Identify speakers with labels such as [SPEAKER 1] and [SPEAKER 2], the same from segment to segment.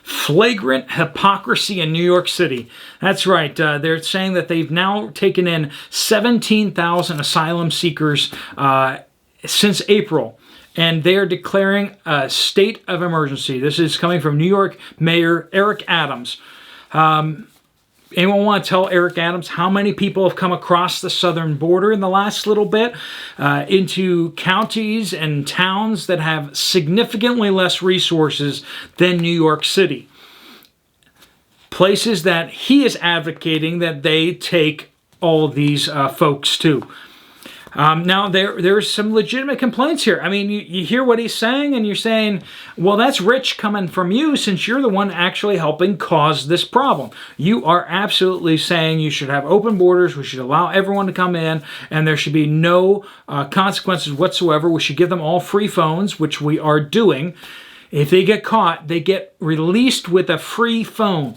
[SPEAKER 1] Flagrant hypocrisy in New York City. That's right. They're saying that they've now taken in 17,000 asylum seekers since April. And they are declaring a state of emergency. This is coming from New York Mayor Eric Adams. Anyone want to tell Eric Adams how many people have come across the southern border in the last little bit into counties and towns that have significantly less resources than New York City? Places that he is advocating that they take all these folks to. Now, there's some legitimate complaints here. I mean, you hear what he's saying, and you're saying, well, that's rich coming from you since you're the one actually helping cause this problem. You are absolutely saying you should have open borders, we should allow everyone to come in, and there should be no consequences whatsoever. We should give them all free phones, which we are doing. If they get caught, they get released with a free phone.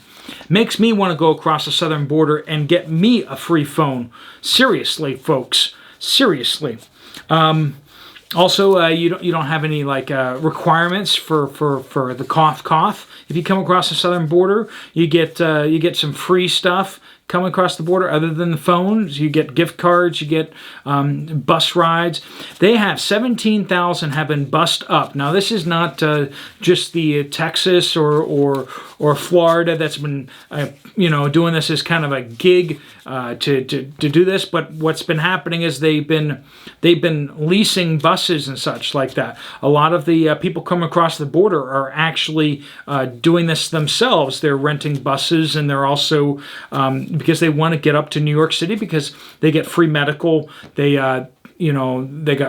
[SPEAKER 1] Makes me want to go across the southern border and get me a free phone. Seriously, folks. Seriously. Also, you don't have any requirements for the cough. If you come across the southern border, you get some free stuff coming across the border other than the phones. You get gift cards, you get bus rides. They have 17,000 have been bussed up. Now, this is not just the Texas or Florida that's been doing this as kind of a gig to do this, but what's been happening is they've been leasing buses and such like that. A lot of the people coming across the border are actually doing this themselves. They're renting buses, and they're also because they want to get up to New York City because they get free medical. They got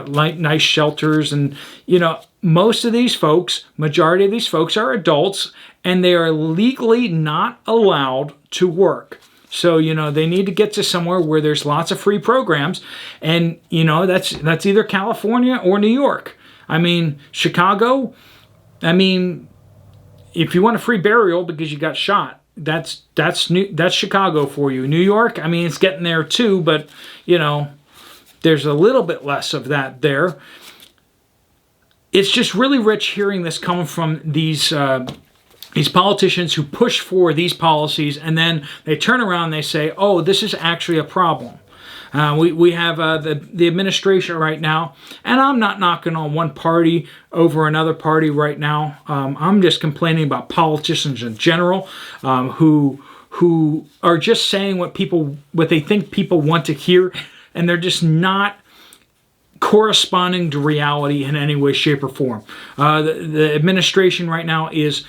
[SPEAKER 1] nice shelters, and most of these folks, majority of these folks are adults, and they are legally not allowed to work. So, they need to get to somewhere where there's lots of free programs. And, that's either California or New York. I mean, Chicago, if you want a free burial because you got shot, that's Chicago for you. New York, it's getting there too, but, there's a little bit less of that there. It's just really rich hearing this come from these politicians who push for these policies, and then they turn around and they say, oh, this is actually a problem. We have the administration right now, and I'm not knocking on one party over another party right now. I'm just complaining about politicians in general who are just saying what they think people want to hear, and they're just not corresponding to reality in any way, shape, or form. The administration right now is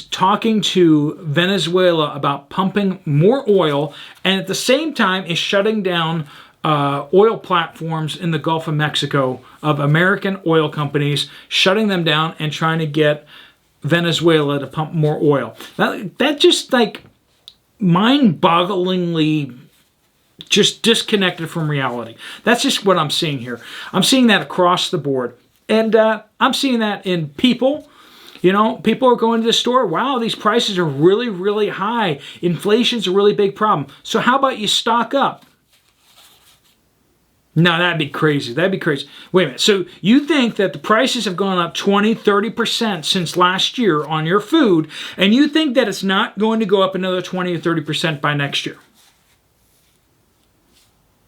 [SPEAKER 1] talking to Venezuela about pumping more oil, and at the same time is shutting down oil platforms in the Gulf of Mexico of American oil companies, shutting them down and trying to get Venezuela to pump more oil. That just mind-bogglingly just disconnected from reality. That's just what I'm seeing here. I'm seeing that across the board. And I'm seeing that in people. People are going to the store. Wow, these prices are really, really high. Inflation's a really big problem. So how about you stock up? No, that'd be crazy. That'd be crazy. Wait a minute. So you think that the prices have gone up 20, 30% since last year on your food, and you think that it's not going to go up another 20 or 30% by next year?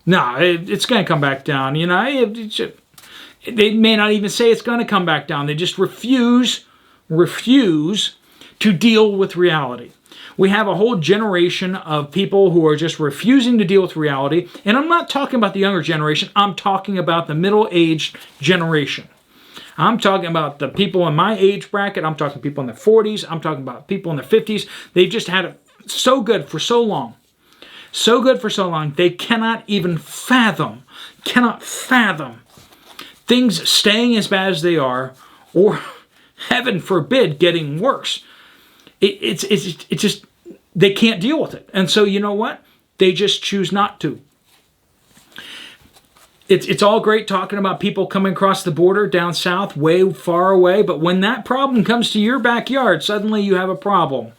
[SPEAKER 1] No, it's going to come back down. They may not even say it's going to come back down. They just refuse to deal with reality. We have a whole generation of people who are just refusing to deal with reality. And I'm not talking about the younger generation. I'm talking about the middle-aged generation. I'm talking about the people in my age bracket. I'm talking people in their 40s. I'm talking about people in their 50s. They've just had it so good for so long. So good for so long, they cannot even fathom things staying as bad as they are, or heaven forbid, getting worse. It's just, they can't deal with it. And so you know what? They just choose not to. It's all great talking about people coming across the border down south, way far away, but when that problem comes to your backyard, suddenly you have a problem.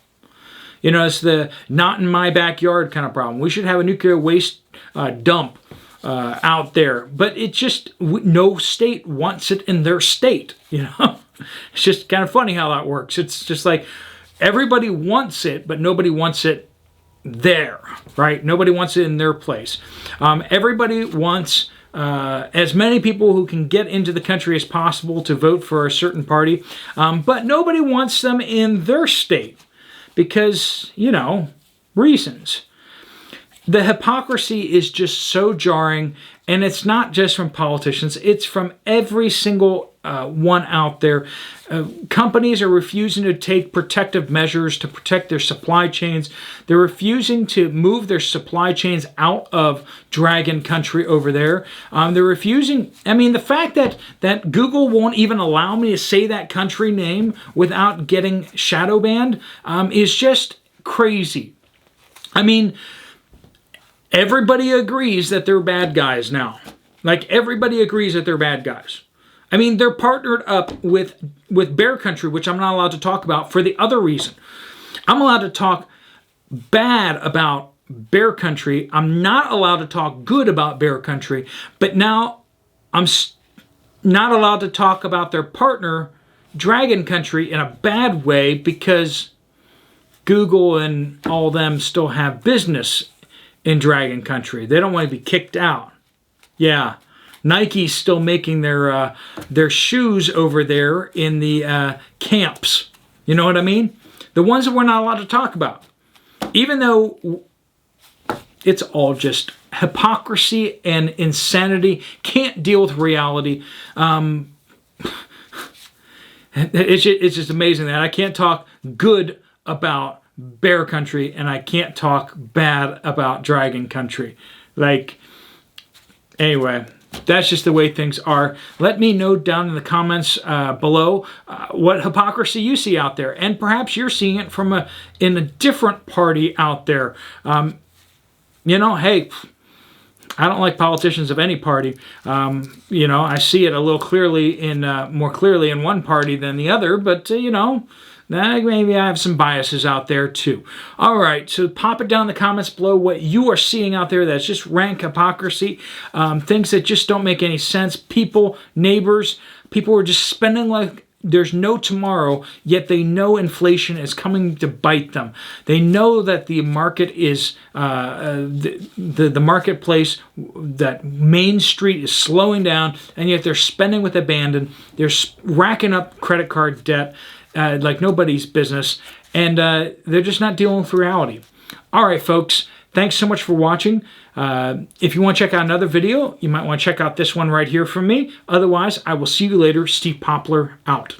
[SPEAKER 1] It's the not in my backyard kind of problem. We should have a nuclear waste dump out there. But it's just, no state wants it in their state, It's just kind of funny how that works. It's just like, everybody wants it, but nobody wants it there, right? Nobody wants it in their place. Everybody wants as many people who can get into the country as possible to vote for a certain party, but nobody wants them in their state because, you know, reasons. The hypocrisy is just so jarring, and it's not just from politicians, it's from every single one out there. Companies are refusing to take protective measures to protect their supply chains. They're refusing to move their supply chains out of dragon country over there. They're refusing, I mean, the fact that Google won't even allow me to say that country name without getting shadow banned is just crazy. I mean, everybody agrees that they're bad guys now. Like, everybody agrees that they're bad guys. I mean, they're partnered up with Bear Country, which I'm not allowed to talk about for the other reason. I'm allowed to talk bad about Bear Country. I'm not allowed to talk good about Bear Country. But now I'm not allowed to talk about their partner, Dragon Country, in a bad way because Google and all them still have business in Dragon Country. They don't want to be kicked out. Yeah, Nike's still making their shoes over there in the camps. You know what I mean? The ones that we're not allowed to talk about. Even though it's all just hypocrisy and insanity, can't deal with reality. It's just amazing that I can't talk good about Bear Country and I can't talk bad about Dragon Country. Like, anyway, that's just the way things are. Let me know down in the comments below what hypocrisy you see out there, and perhaps you're seeing it from in a different party out there. You know, hey, I don't like politicians of any party. You know, I see it a little clearly more clearly in one party than the other, but you know, maybe I have some biases out there too. All right, so pop it down in the comments below what you are seeing out there that's just rank hypocrisy, things that just don't make any sense. People, neighbors, people are just spending like there's no tomorrow, yet they know inflation is coming to bite them. They know that the market is, the marketplace, that Main Street is slowing down, and yet they're spending with abandon. They're racking up credit card debt like nobody's business, and they're just not dealing with reality. All right, folks, thanks so much for watching. If you want to check out another video, you might want to check out this one right here from me. Otherwise, I will see you later. Steve Poplar out.